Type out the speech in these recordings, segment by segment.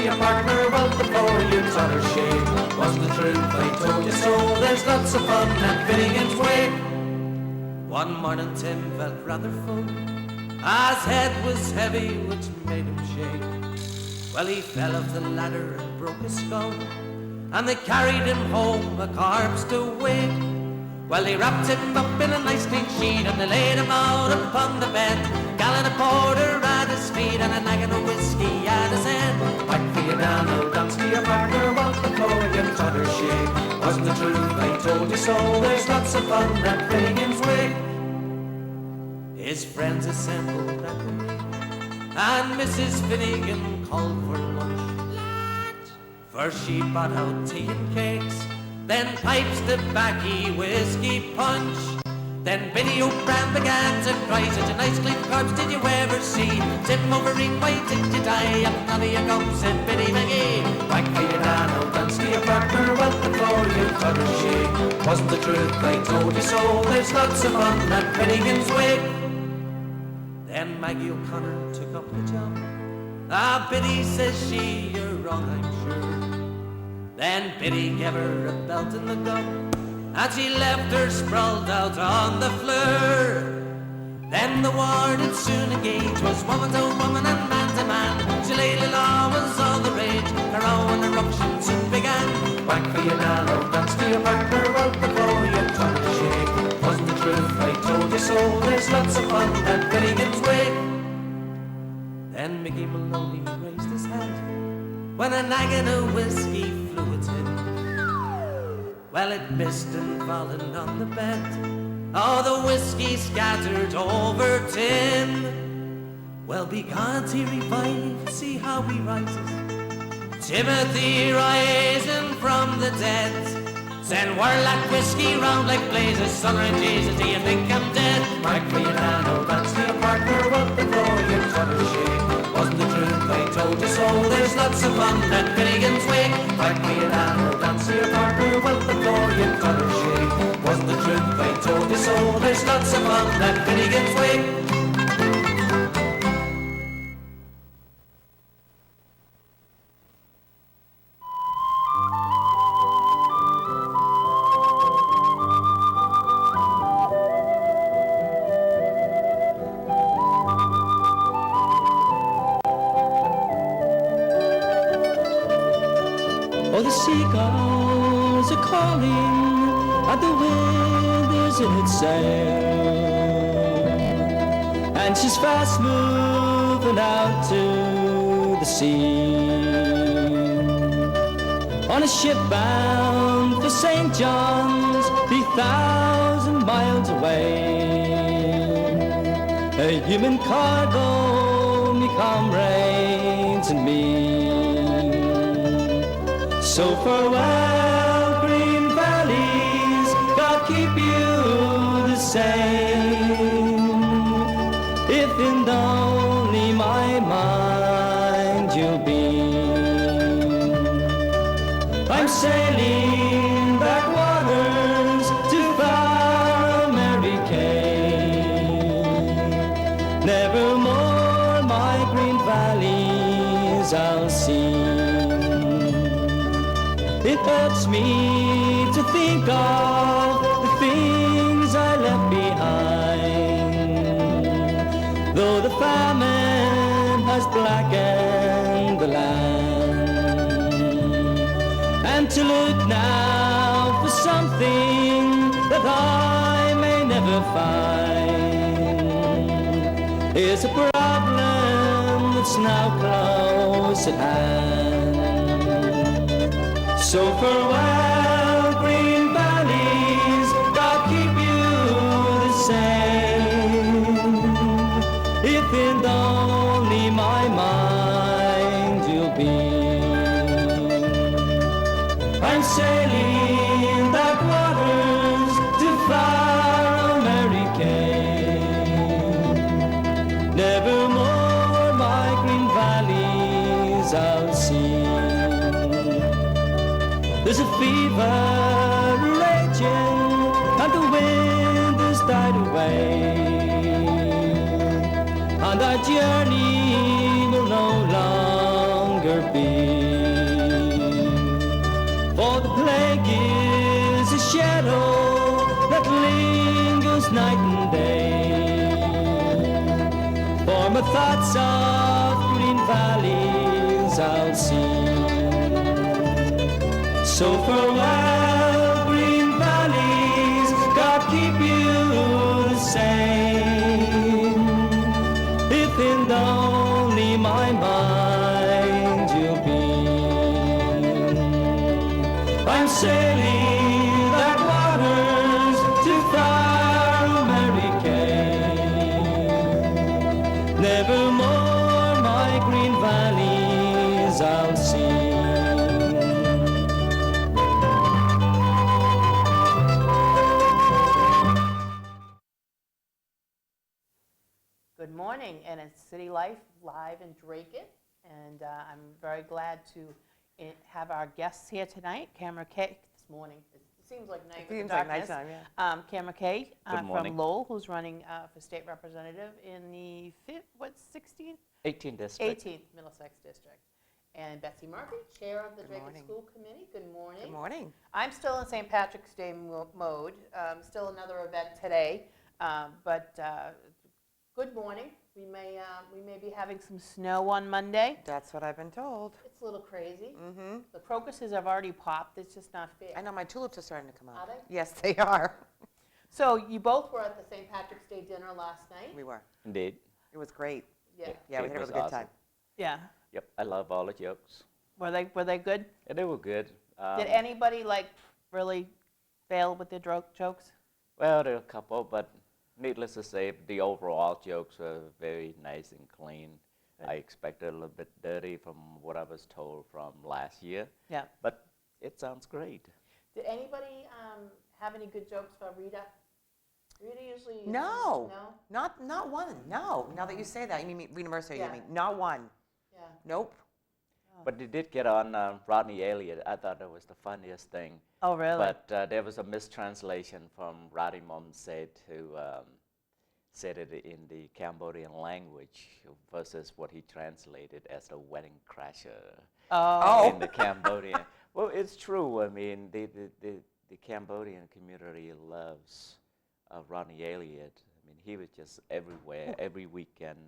to your partner, well, before you taught her shake. Wasn't the truth, I told you so, there's lots of fun at Finnegan's Wake. One morning Tim felt rather full, his head was heavy, which made him shake. Well, he fell off the ladder and broke his skull, and they carried him home a corpse to wake. Well, they wrapped him up in a nice clean sheet, and they laid him out upon the bed. Gallon of porter at his feet, and a naggin of whiskey at his head. Back for you now, no dance to your partner, well, before you taught her shake. Wasn't the truth, I told you so, there's lots of fun at Finnegan's Wake. His friends assembled at the wake, and Mrs. Finnegan called for lunch. First she brought out tea and cakes, then pipes, tobacco, whiskey, punch. Then Biddy O'Brien began to cry, such a nice clean corpse did you ever see? Tim Overeem, why did you die? Up none of you come, said Biddy McGee. Back for your nano, dance to your partner, well, before you taught her shake. Wasn't the truth, I told you so, there's lots of fun at Finnegan's Wake. Then Maggie O'Connor took up the job. Biddy says she, you're wrong, I'm sure. Then Biddy gave her a belt in the gum, and she left her sprawled out on the floor. Then the war did soon engage, was woman to woman and man to man. Shillelagh law was all the rage, her own eruption soon began. Whack for your nano, dance to your partner, well, before you taught her shake. Wasn't the truth, I told you so, there's lots of fun at Finnegan's Wake. Then Mickey Maloney raised his hand, when a naggin of whiskey flew its head. Well, it missed and fallen on the bed, oh, the whiskey scattered over Tim. Well, begone he revived, see how he rises, Timothy rising from the dead. Send whirlack whiskey round like blazes, son of Jesus, do you think I'm dead? Mark for your nano, dance to your partner, well, before you taught her shake. Wasn't the truth, I told you so, there's lots of fun at Finnegan's Wake. Mark for your nano, dance to your partner, well, before you taught her shake. Wasn't the truth, I told you so, there's lots of fun at Finnegan's Wake. Oh, the seagulls are calling, and the wind is in its sail, and she's fast moving out to the sea, on a ship bound for St. John's, 3,000 miles away. A human cargo, me comrades and me. So farewell, green valleys, God keep you the same. If in only my mind you'll be. I'm sailing back waters to far America. Nevermore my green valleys I'll see. It hurts me to think of the things I left behind, though the famine has blackened the land. And to look now for something that I may never find is a problem that's now close at hand. So farewell, green valleys, God keep you the same. If in only my mind you'll be. I'm sailing back waters to far America. Nevermore my green valleys I'll see. There's a fever raging, and the wind has died away, and our journey will no longer be. night and day. For my thoughts of green valleys I'll see. So farewell, green valleys, God keep you the same. If in only my mind you'll be, I'm sailing that waters to far America. Nevermore my green valleys I'll see. Good morning, and it's City Life live in Drake It, and I'm very glad to have our guests here tonight. Camera K this morning. It seems like night. It seems like nighttime, yeah. Camera K from Lowell, who's running for state representative in the 16th? 18th district. 18th Middlesex district. And Betsy Murphy, chair of the Drake It School Committee. Good morning. Good morning. I'm still in St. Patrick's Day mode. Still another event today, but. Good morning. We may be having some snow on Monday. That's what I've been told. It's a little crazy. Mm-hmm. The crocuses have already popped. It's just not fair. I know my tulips are starting to come out. Are they? Yes, they are. So you both were at the St. Patrick's Day dinner last night. We were. Indeed. It was great. Yeah. Yeah, we had a really good time. Yeah. Yep, I love all the jokes. Were they good? Yeah, they were good. Did anybody really fail with their jokes? Well, there were a couple, but needless to say, the overall jokes were very nice and clean. Good. I expected a little bit dirty from what I was told from last year. Yeah. But it sounds great. Did anybody have any good jokes for Rita? Rita usually... No. Not one. No. Now that you say that, you mean Rita Mercer, you mean. Not one. Yeah. Nope. Oh. But they did get on Rodney Elliott. I thought that was the funniest thing. Oh, really? But there was a mistranslation from Roddy Mom said it in the Cambodian language versus what he translated as the wedding crasher in the Cambodian. Well, it's true. I mean, the Cambodian community loves Rodney Elliott. I mean, he was just everywhere, every weekend.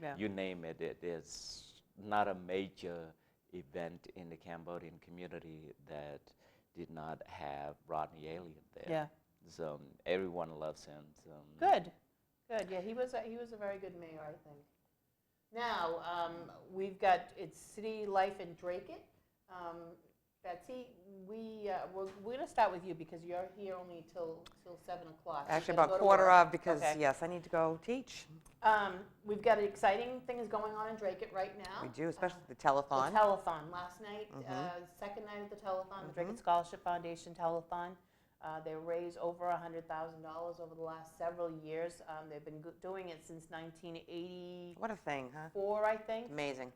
Yeah. You name it. There's not a major event in the Cambodian community that did not have Rodney Elliott there. Yeah. So everyone loves him. So. Good. Yeah, he was a very good mayor, I think. Now we've got it's City Life in Drake It. Betsy, we're going to start with you because you're here only till 7 o'clock. Actually, about quarter of because yes, I need to go teach. We've got exciting things going on in Drake It right now. We do, especially the telethon. The telethon last night, second night of the telethon, the Drake It Scholarship Foundation telethon. They raised over $100,000 over the last several years. They've been doing it since 1980. What a thing, huh? 4, I think. Amazing.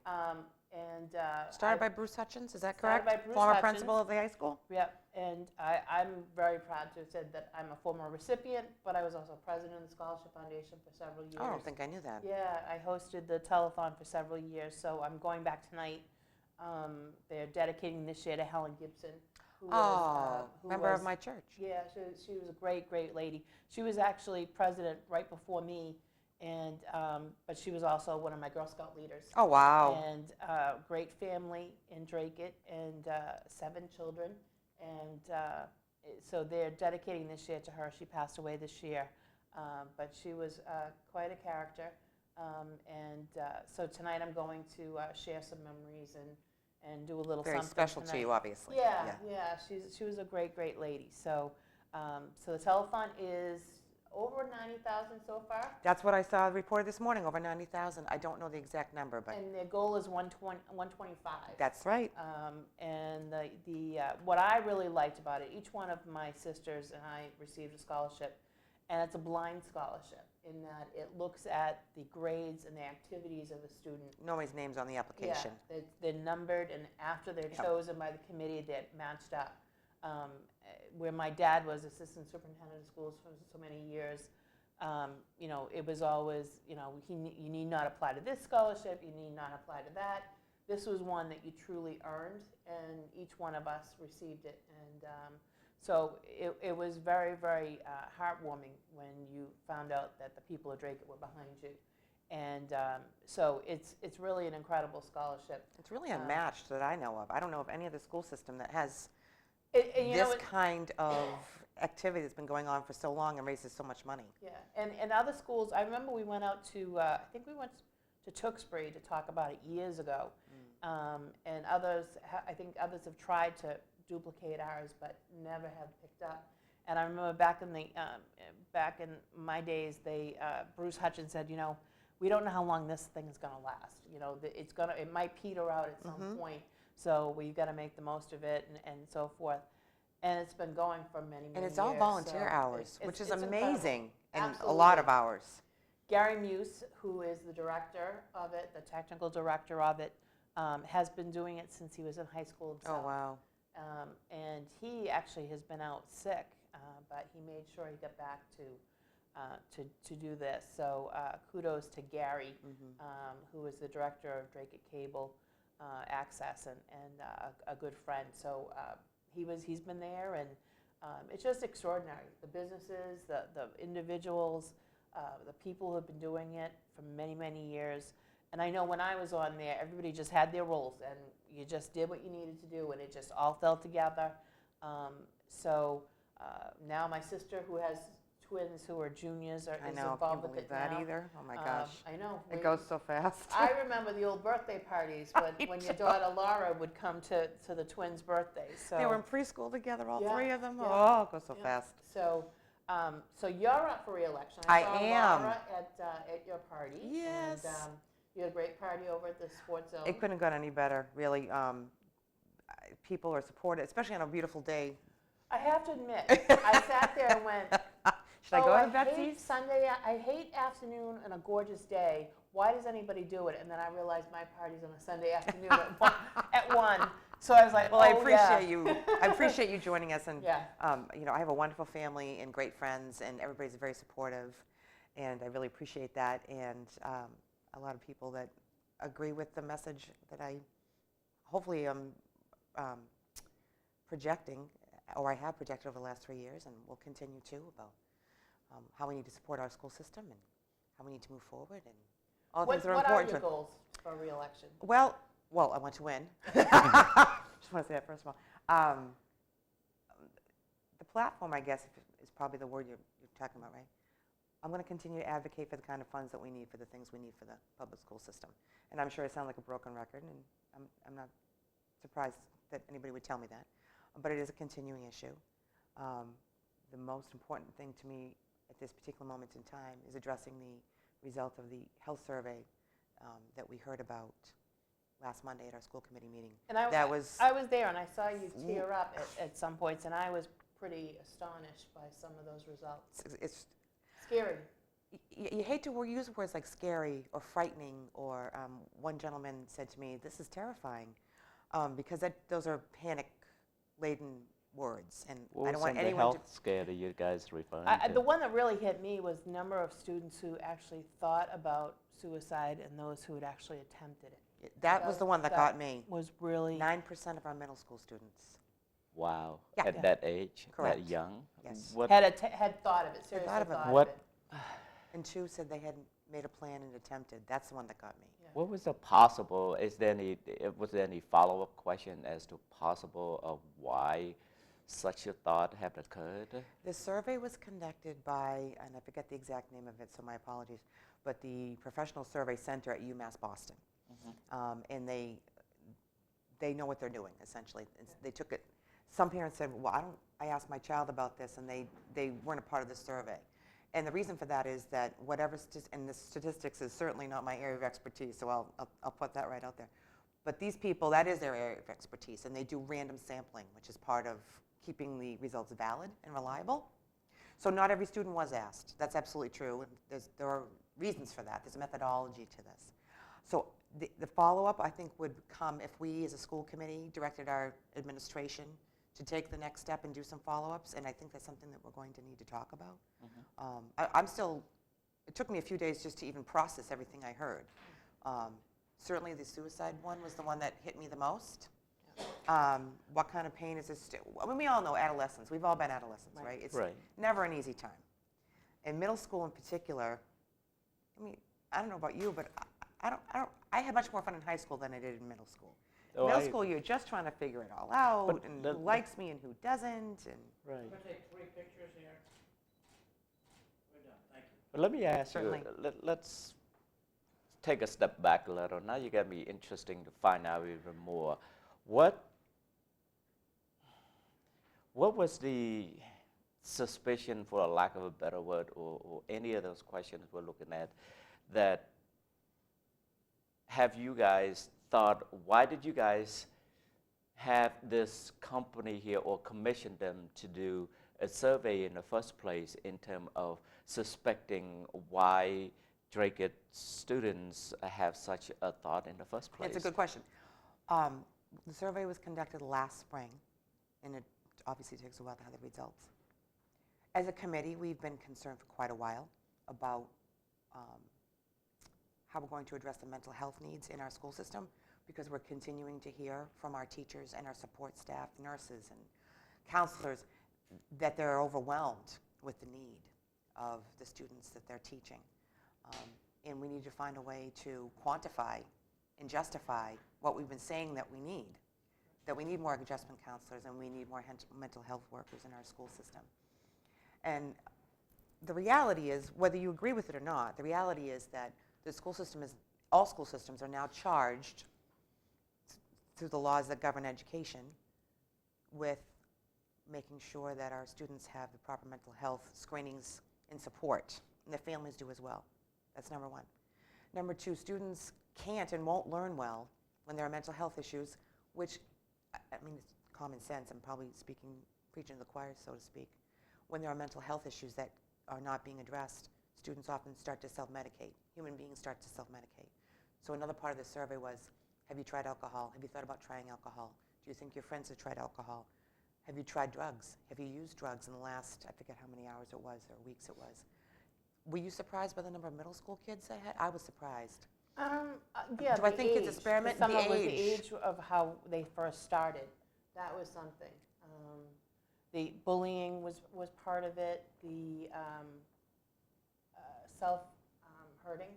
Started by Bruce Hutchins, is that correct? By Bruce Former Hutchins. principal of the high school? Yep, and I'm very proud to have said that I'm a former recipient, but I was also president of the Scholarship Foundation for several years. Oh, I don't think I knew that. Yeah, I hosted the telethon for several years, so I'm going back tonight. They're dedicating this year to Helen Gibson. Who member of my church. Yeah, she was a great lady. She was actually president right before me, and but she was also one of my Girl Scout leaders. Oh, wow. And great family in Drake It, and 7 children. And so they're dedicating this year to her. She passed away this year, but she was quite a character. So tonight I'm going to share some memories and do a little very something special tonight. to you, obviously. Yeah. She was a great lady. So so the telethon is over 90,000 so far. That's what I saw reported this morning, over 90,000. I don't know the exact number, but and their goal is 125. That's right. And what I really liked about it, each one of my sisters and I received a scholarship, and it's a blind scholarship in that it looks at the grades and the activities of a student. Nobody's name's on the application. Yeah, they're numbered, and after they're chosen by the committee, they're matched up. Where my dad was assistant superintendent of schools for so many years, it was always, you need not apply to this scholarship, you need not apply to that. This was one that you truly earned, and each one of us received it. And So it was very, very heartwarming when you found out that the people of Drake were behind you. And so it's really an incredible scholarship. It's really unmatched that I know of. I don't know of any other school system that has You know, this kind of activity that's been going on for so long and raises so much money. Yeah, and other schools, I remember we went out to, I think we went to Tewksbury to talk about it years ago. And others, I think others have tried to duplicate ours, but never have picked up. And I remember back in my days, Bruce Hutchins said, you know, we don't know how long this thing is going to last. You know, it might peter out at some point. So we've got to make the most of it and so forth. And it's been going for many, many years. And it's all volunteer so hours, which is it's amazing, and Absolutely. a lot of hours. Garry Muse, who is the director of it, the technical director of it, has been doing it since he was in high school himself. Oh, wow. And he actually has been out sick, but he made sure he got back to do this. So kudos to Garry, who is the director of Drake at Cable Access and a good friend. So he's been there, and it's just extraordinary. The businesses, the individuals, the people who have been doing it for many, many years. And I know when I was on there, everybody just had their roles, and you just did what you needed to do, and it just all fell together. So now my sister, who has twins who are juniors, is I know, I involved can't with believe it that now. either. Oh my gosh. I know. It goes so fast. I remember the old birthday parties when your daughter Laura would come to the twins' birthdays. So They were in preschool together, all Yeah, three of them. yeah, Oh, it goes so yeah. fast. So, so you're up for re-election. I saw am. Laura at your party. Yes. And you had a great party over at the sports zone. It couldn't have gone any better, really. People are supportive, especially on a beautiful day. I have to admit, I sat there and went, Should I go to I hate Betsy's? Sunday. I hate afternoon on a gorgeous day. Why does anybody do it? And then I realized my party's on a Sunday afternoon at 1. So I was like, Well, oh, I appreciate yeah. you. I appreciate you joining us, and Yeah. you know, I have a wonderful family and great friends, and everybody's very supportive, and I really appreciate that. And a lot of people that agree with the message that I hopefully am projecting, or I have projected over the last 3 years, and will continue to, about how we need to support our school system and how we need to move forward, and all the things that are important What are to your goals for re-election? Well, I want to win. Just want to say that first of all. The platform, I guess, is probably the word you're talking about, right? I'm going to continue to advocate for the kind of funds that we need for the things we need for the public school system. And I'm sure I sound like a broken record, and I'm not surprised that anybody would tell me that. But it is a continuing issue. The most important thing to me at this particular moment in time is addressing the result of the health survey that we heard about last Monday at our school committee meeting. And I was there, and I saw you tear up at some points, and I was pretty astonished by some of those results. It's Scary. you hate to use words like scary or frightening, or one gentleman said to me, "This is terrifying," because those are panic-laden words, and What I don't was want the anyone health scare that you guys referring to? The one that really hit me was the number of students who actually thought about suicide and those who had actually attempted it. That was the one that got me. Was really 9% of our middle school students. Wow. Yeah. At that age, Correct. that young? Yes. What, had thought of it, seriously thought of it. thought What- of it. And 2 said they hadn't made a plan and attempted. That's the one that got me. what was the possible, was there any follow-up question as to possible of why such a thought had occurred? The survey was conducted by, and I forget the exact name of it, so my apologies, but the Professional Survey Center at UMass Boston. And they know what they're doing, essentially. They took it. Some parents said, well, I asked my child about this, and they weren't a part of the survey. And the reason for that is that and the statistics is certainly not my area of expertise, so I'll put that right out there. But these people, that is their area of expertise, and they do random sampling, which is part of keeping the results valid and reliable. So not every student was asked. That's absolutely true, and there are reasons for that. There's a methodology to this. So the follow-up, I think, would come if we, as a school committee, directed our administration to take the next step and do some follow-ups, and I think that's something that we're going to need to talk about. It took me a few days just to even process everything I heard. Certainly the suicide one was the one that hit me the most. What kind of pain is this? I mean, we all know adolescents. We've all been adolescents, right? It's Right. never an easy time. In middle school in particular, I mean, I don't know about you, but I had much more fun in high school than I did in middle school. Oh, Middle school, you're just trying to figure it all out, But and the- who likes me and who doesn't, and Right. I'm going to take 3 pictures here. We're done, thank you. But let me ask Certainly. you, let's take a step back a little. Now you got me interesting to find out even more. What was the suspicion, for a lack of a better word, or any of those questions we're looking at, that have you guys thought, why did you guys have this company here or commission them to do a survey in the first place in terms of suspecting why Drake students have such a thought in the first place? it's a good question. The survey was conducted last spring, and it obviously takes a while to have the results. As a committee, we've been concerned for quite a while about how we're going to address the mental health needs in our school system, because we're continuing to hear from our teachers and our support staff, nurses and counselors, that they're overwhelmed with the need of the students that they're teaching. And we need to find a way to quantify and justify what we've been saying that we need more adjustment counselors and we need more mental health workers in our school system. And the reality is, whether you agree with it or not, the reality is that the school system all school systems are now charged through the laws that govern education with making sure that our students have the proper mental health screenings and support, and their families do as well. That's number one. Number two, students can't and won't learn well when there are mental health issues, which, I mean, it's common sense. I'm probably preaching to the choir, so to speak. When there are mental health issues that are not being addressed, students often start to self-medicate. Human beings start to self-medicate. So another part of the survey was, have you tried alcohol? Have you thought about trying alcohol? Do you think your friends have tried alcohol? Have you tried drugs? Have you used drugs in the last, I forget how many hours it was or weeks it was. Were you surprised by the number of middle school kids I had? I was surprised. Yeah, Do I the think kids age. experiment? Some The of it was the age. age of how they first started. That was something. The bullying was part of it. The self-hurting.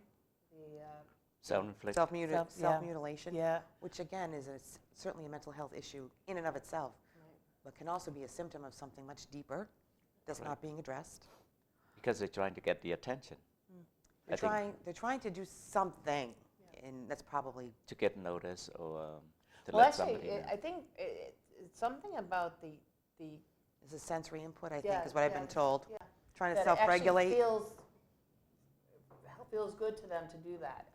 Self-inflicted? Self-mutilation, Yeah. which again is certainly a mental health issue in and of itself, but can also be a symptom of something much deeper that's not being addressed. Because they're trying to get the attention. They're I think they're trying to do something, and that's probably to get notice or to Well, let actually, somebody know. I think it's something about the is a sensory input, I Yeah, think, is what I've yeah, been told. yeah. Trying to that it actually self-regulate, feels good to them to do that.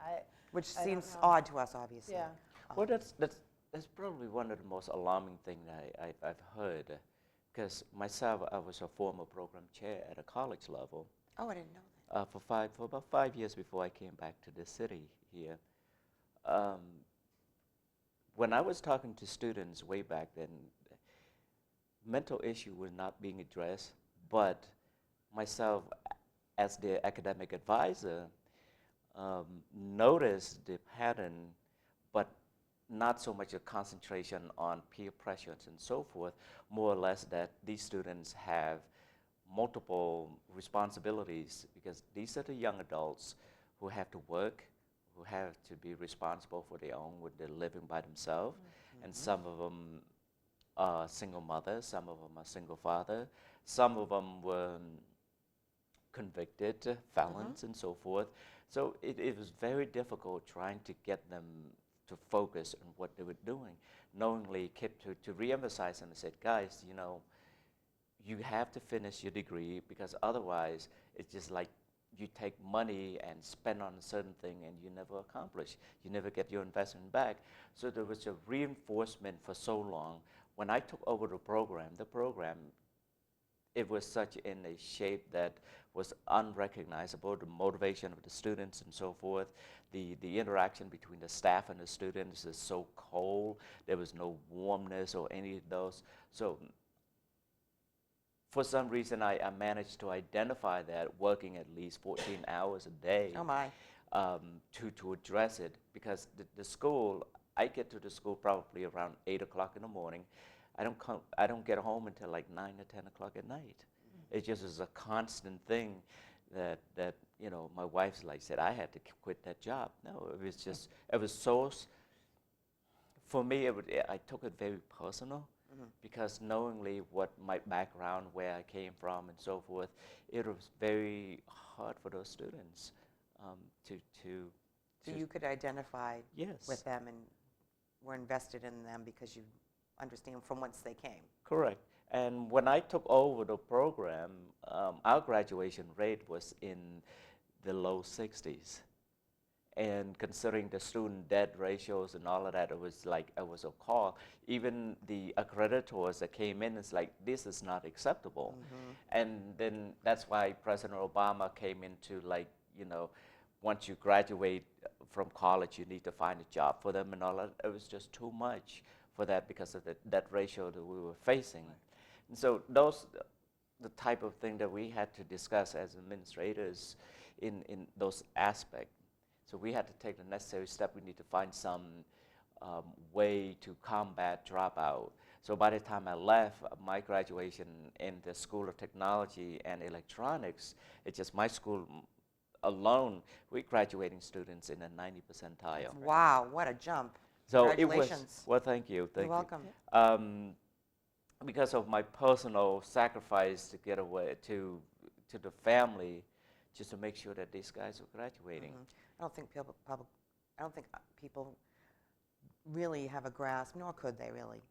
which I don't seems know. odd to us, obviously. Yeah. Well, that's probably one of the most alarming things I've heard, because myself, I was a former program chair at a college level Oh, I didn't know that. for about 5 years before I came back to the city here. When I was talking to students way back then, mental issue was not being addressed, but myself, as the academic advisor, noticed the pattern, but not so much a concentration on peer pressures and so forth, more or less that these students have multiple responsibilities, because these are the young adults who have to work, who have to be responsible for their own, with their living by themselves, and some of them are single mothers, some of them are single father, some of them were convicted felons and so forth. So it was very difficult trying to get them to focus on what they were doing. Knowingly kept to re-emphasize them and said, guys, you know, you have to finish your degree, because otherwise it's just like you take money and spend on a certain thing and you never accomplish. You never get your investment back. So there was a reinforcement for so long. When I took over the program, it was such in a shape that was unrecognizable. The motivation of the students and so forth, the interaction between the staff and the students is so cold. There was no warmness or any of those. So for some reason, I managed to identify that, working at least 14 hours a day Oh, my. to address it, because the school, I get to the school probably around 8 o'clock in the morning. I don't get home until like 9 or 10 o'clock at night. It just is a constant thing that you know, my wife's like said, I had to quit that job. No, it was just, it was so, for me, I took it very personal because knowingly what my background, where I came from and so forth, it was very hard for those students to So you could identify Yes. with them and were invested in them because you understand from whence they came. Correct. And when I took over the program, our graduation rate was in the low 60s. And considering the student debt ratios and all of that, it was a call. Even the accreditors that came in, it's like, this is not acceptable. And then that's why President Obama came into, like, you know, once you graduate from college, you need to find a job for them and all that. It was just too much for that because of that ratio that we were facing. And so those, the type of thing that we had to discuss as administrators in those aspects. So we had to take the necessary step. We need to find some way to combat dropout. So by the time I left, my graduation in the School of Technology and Electronics, it's just my school alone, we're graduating students in a 90 percentile. Wow, what a jump. So Congratulations. it was, well, thank you. Thank You're you. welcome. Because of my personal sacrifice to get away to the family, just to make sure that these guys are graduating. I don't think people really have a grasp, nor could they really,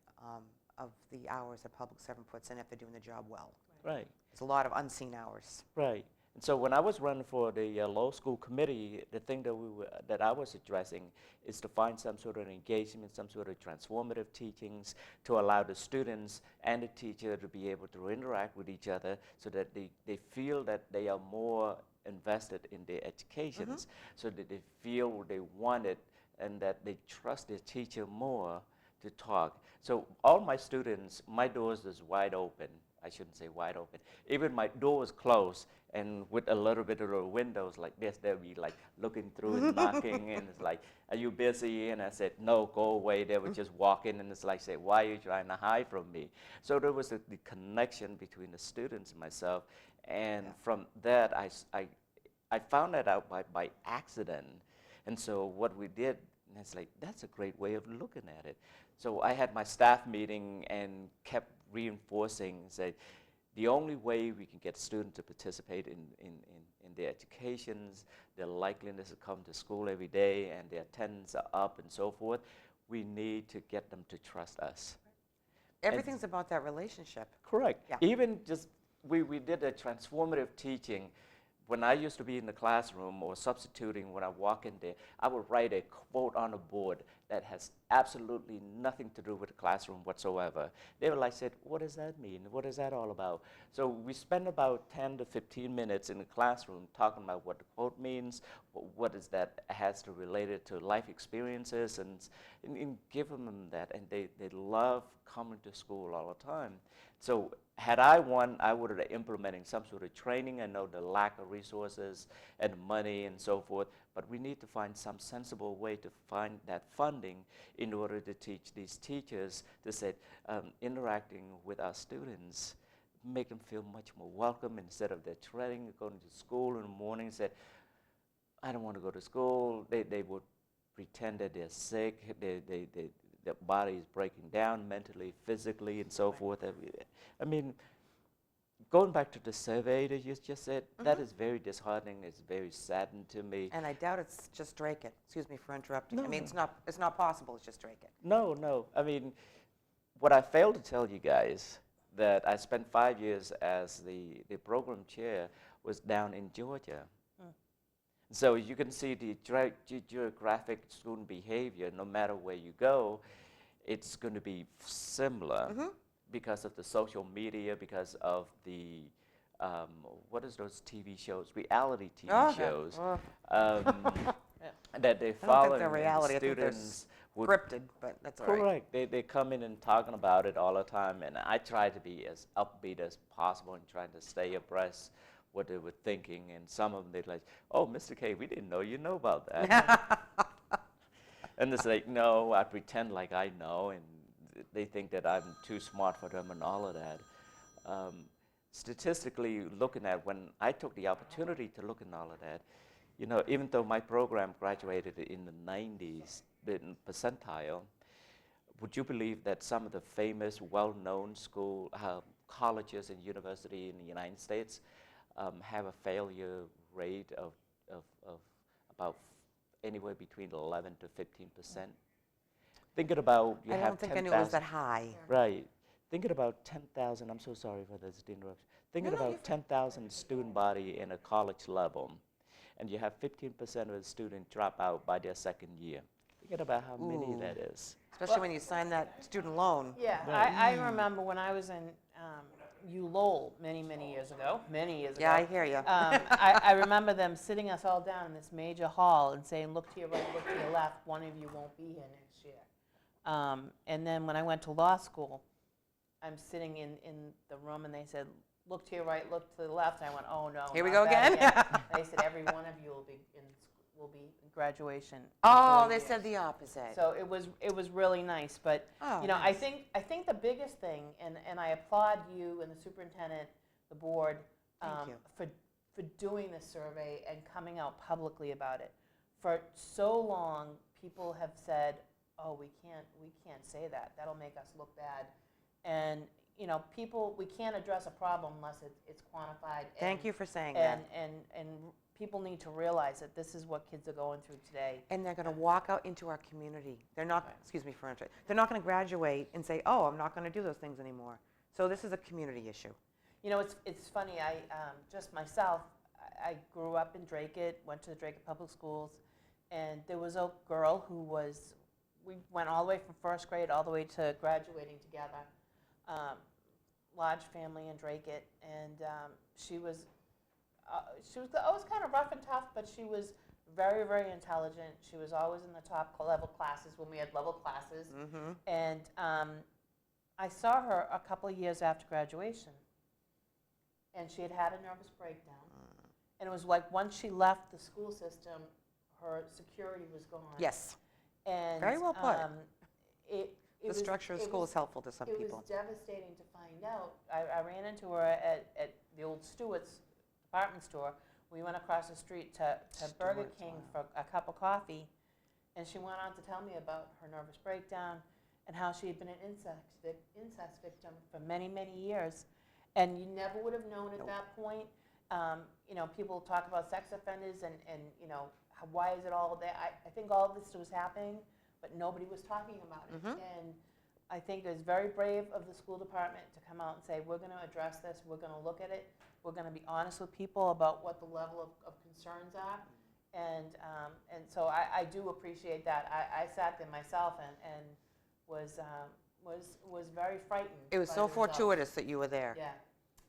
of the hours a public servant puts in if they're doing the job well. Right. It's a lot of unseen hours. Right. And so when I was running for the law school committee, the thing that I was addressing is to find some sort of engagement, some sort of transformative teachings to allow the students and the teacher to be able to interact with each other so that they feel that they are more invested in their educations, so that they feel they want it and that they trust their teacher more to talk. So all my students, my doors is wide open. I shouldn't say wide open. Even my door was closed, and with a little bit of the windows like this, they'll be like looking through and knocking, and it's like, are you busy? And I said, no, go away. They would just walk in, and it's like, say, why are you trying to hide from me? So there was the connection between the students and myself, and from that, I found that out by accident. And so what we did, and it's like, that's a great way of looking at it. So I had my staff meeting and kept reinforcing, say, the only way we can get students to participate in their educations, their likeliness to come to school every day, and their attendance are up and so forth, we need to get them to trust us. Everything's about that relationship. Correct. Yeah. Even just, we did a transformative teaching. When I used to be in the classroom or substituting, when I walk in there, I would write a quote on a board that has absolutely nothing to do with the classroom whatsoever. They were like, said, what does that mean? What is that all about? So we spend about 10 to 15 minutes in the classroom talking about what the quote means, what is that has to relate it to life experiences, and give them that. And they love coming to school all the time. So had I won, I would have been implementing some sort of training. I know the lack of resources and money and so forth, but we need to find some sensible way to find that funding in order to teach these teachers to say, interacting with our students, make them feel much more welcome instead of they're dreading going to school in the morning, said, I don't want to go to school. They would pretend that they're sick, their body is breaking down mentally, physically, and so forth. I mean, going back to the survey that you just said, that is very disheartening. It's very saddening to me. And I doubt it's just Drake it. Excuse me for interrupting. No. I mean, it's not possible it's just Drake it. No. I mean, what I failed to tell you guys, that I spent 5 years as the program chair, was down in Georgia. So you can see the geographic student behavior, no matter where you go, it's going to be similar because of the social media, because of the, what is those TV shows, reality TV shows, that they follow. I don't think they're reality, the I think they're students scripted, but that's all right. Correct. They come in and talking about it all the time, and I try to be as upbeat as possible and trying to stay abreast what they were thinking, and some of them they're like, oh, Mr. K, we didn't know you know about that. And it's like, no, I pretend like I know, and they think that I'm too smart for them and all of that. Statistically looking at, when I took the opportunity to look at all of that, you know, even though my program graduated in the 90s, in percentile, would you believe that some of the famous, well-known colleges and universities in the United States have a failure rate of about anywhere between 11 to 15%? Thinking about I don't think I knew it was that high. Right. Thinking about 10,000, I'm so sorry for this interruption. Thinking about 10,000 student body in a college level, and you have 15% of the students drop out by their second year. Thinking about how many that is. Especially when you sign that student loan. Yeah, I remember when I was in Lowell many years ago, Yeah, I hear you. I remember them sitting us all down in this major hall and saying, look to your right, look to your left, one of you won't be here next year. And then when I went to law school, I'm sitting in the room and they said, look to your right, look to the left. And I went, oh no. Here we not go that again. They said every one of you will be in graduation. in Oh, 4 they years. said the opposite. So it was really nice, but Oh, you know, nice. I think the biggest thing, and I applaud you and the superintendent, the board, Thank you. for doing this survey and coming out publicly about it. For so long, people have said, oh, we can't say that. That'll make us look bad, and you know, we can't address a problem unless it's quantified. Thank you for saying that. And people need to realize that this is what kids are going through today. And they're going to walk out into our community. They're not, excuse me for interrupting, they're not going to graduate and say, oh, I'm not going to do those things anymore. So this is a community issue. You know, it's funny, just myself, I grew up in Dracut, went to the Dracut Public Schools, and there was a girl who we went all the way from first grade all the way to graduating together. Large family in Dracut, and she was always kind of rough and tough, but she was very intelligent. She was always in the top level classes when we had level classes. Mm-hmm. And I saw her a couple of years after graduation, and she had a nervous breakdown. And it was like once she left the school system, her security was gone. Yes. And Very well put. The structure of school is helpful to some people. It was devastating to find out. I ran into her at the old Stewart's department store. We went across the street to Burger King for a cup of coffee, and she went on to tell me about her nervous breakdown and how she had been an incest victim for many years. And you never would have known at that point. You know, people talk about sex offenders and you know, why is it all there? I think all of this was happening, but nobody was talking about it. Mm-hmm. And I think it was very brave of the school department to come out and say, we're going to address this, we're going to look at it, we're going to be honest with people about what the level of concerns are. And so I do appreciate that. I sat there myself and was very frightened. It was by so the results. fortuitous that you were there. Yeah,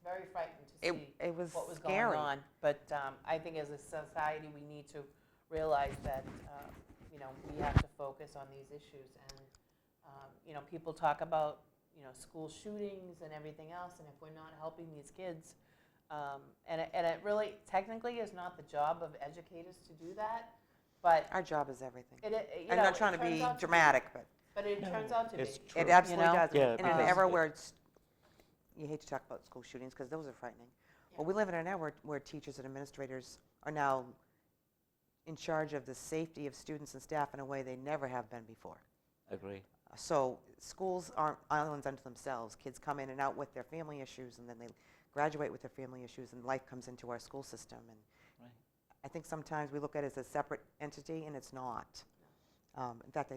very frightened to see It was what was scary. going on. But I think as a society, we need to realize that you know, we have to focus on these issues. And you know, people talk about, you know, school shootings and everything else, and if we're not helping these kids, and it really technically is not the job of educators to do that, but Our job is everything. you I'm know, not it trying to turns be out dramatic, but but it turns out to be. it's true. it absolutely You know? does. Yeah, in an because era it- where you hate to talk about school shootings because those are frightening. Yeah. Well, we live in an era where teachers and administrators are now in charge of the safety of students and staff in a way they never have been before. Agree. So schools aren't islands unto themselves. Kids come in and out with their family issues, and then they graduate with their family issues, and life comes into our school system. And Right. I think sometimes we look at it as a separate entity, and it's not. In fact,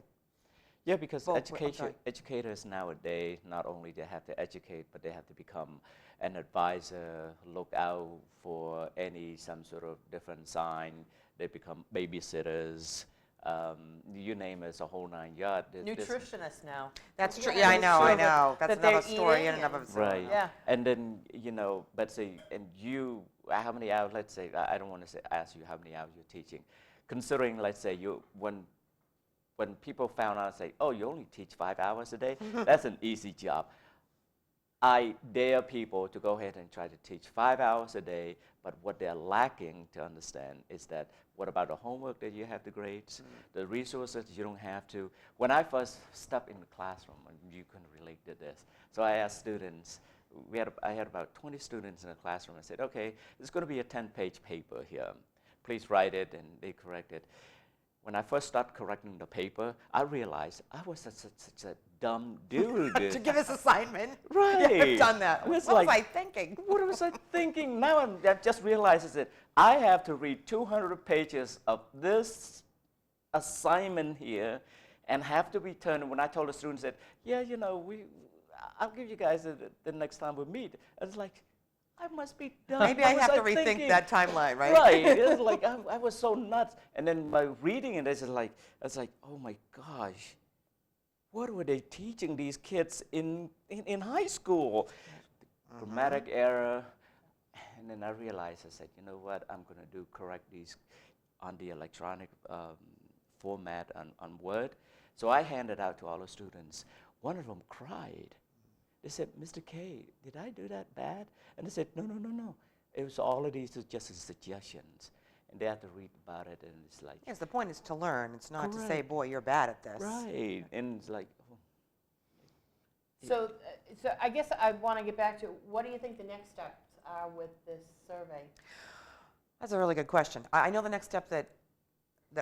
Yeah, because Well, I'm sorry. educators nowadays, not only they have to educate, but they have to become an advisor, look out for some sort of different sign. They become babysitters. You name it, it's a whole 9 yards. Nutritionists now. that's true. Yeah, Yeah, I make know, sure I that- know. That's that they're another story in eating and of and- itself. Right. Yeah. And then, you know, Betsy, and you, how many hours, let's say, I don't want to ask you how many hours you're teaching. Considering, let's say, when people found out, say, oh, you only teach 5 hours a day, that's an easy job. I dare people to go ahead and try to teach 5 hours a day, but what they're lacking to understand is that what about the homework that you have to grade, the resources you don't have to. When I first stepped in the classroom, and you can relate to this, so I asked students, I had about 20 students in the classroom. I said, okay, there's going to be a 10-page paper here. Please write it, and they correct it. When I first started correcting the paper, I realized I was such a dumb dude. To give us assignment. Right. Yeah, I've done that. What was I thinking? What was I thinking? Now I just realized that I have to read 200 pages of this assignment here and have to return. When I told the students that, yeah, you know, I'll give you guys the next time we meet. I was like, I must be dumb. Maybe I have to rethink thinking? that timeline, right? Right. It was like, I was so nuts. And then by reading it, I was like, oh my gosh, what were they teaching these kids in high school? Grammatic error. And then I realized, I said, you know what, I'm going to correct these on the electronic format on Word. So I handed out to all the students. One of them cried. They said, Mr. K, did I do that bad? And I said, no. It was all of these just suggestions. And they had to read about it, and it's like... Yes, the point is to learn. It's not to say, Correct. boy, you're bad at this. Right, and it's like... oh. So I guess I want to get back to, what do you think the next steps are with this survey? That's a really good question. I know the next step that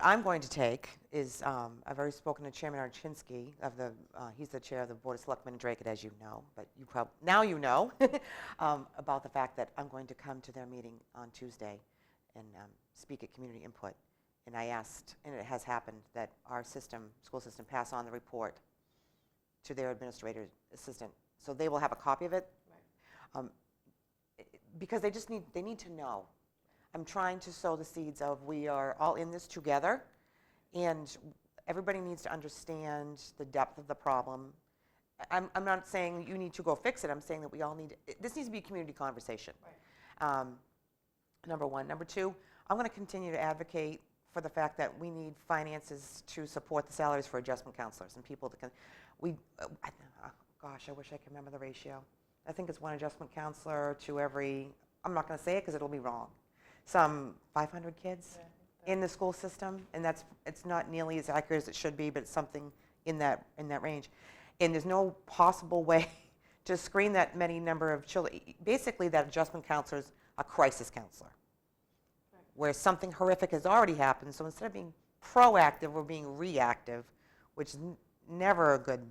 I'm going to take is, I've already spoken to Chairman Archinsky of he's the chair of the Board of Selectmen in Drake, as you know, but now you know about the fact that I'm going to come to their meeting on Tuesday and speak at community input. And I asked, and it has happened, that our school system, pass on the report to their administrator assistant, so they will have a copy of it. Right. Because they need to know. I'm trying to sow the seeds of, we are all in this together, and everybody needs to understand the depth of the problem. I'm not saying you need to go fix it. I'm saying that we all this needs to be a community conversation. Right. Number one. Number two, I'm going to continue to advocate for the fact that we need finances to support the salaries for adjustment counselors and people that can, gosh, I wish I could remember the ratio. I think it's one adjustment counselor to every, I'm not going to say it because it'll be wrong, some 500 kids in the school system, and it's not nearly as accurate as it should be, but it's something in that range. And there's no possible way to screen that many number of children. Basically, that adjustment counselor is a crisis counselor, where something horrific has already happened. So instead of being proactive, we're being reactive, which is never a good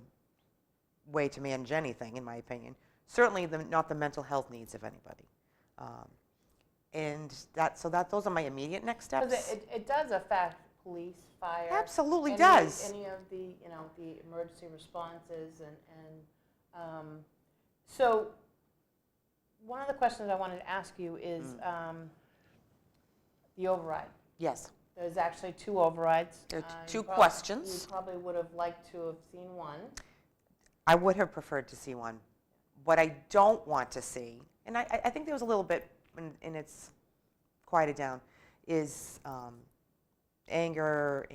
way to manage anything, in my opinion. Certainly not the mental health needs of anybody. And those are my immediate next steps. Because it does affect police, fire. Absolutely does. Any of the, the emergency responses and so one of the questions I wanted to ask you is the override. Yes. There's actually 2 overrides. There are two You questions. probably would have liked to have seen one. I would have preferred to see one. What I don't want to see, and I think there was a little bit, and it's quieted down, is anger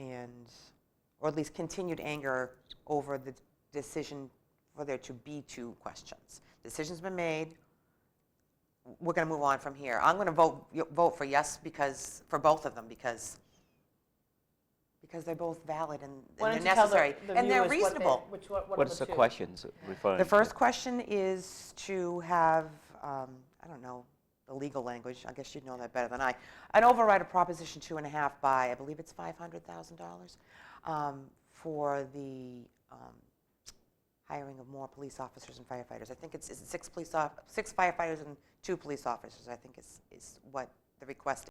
or at least continued anger over the decision for there to be 2 questions. Decision's been made. We're going to move on from here. I'm going to vote for yes for both of them because they're both valid and they're necessary and they're reasonable. What is the questions referring to? The first question is to have, I don't know the legal language, I guess you'd know that better than I, an override of Proposition 2.5 by, I believe it's $500,000 for the hiring of more police officers and firefighters. I think it's 6 firefighters and 2 police officers, I think is what the request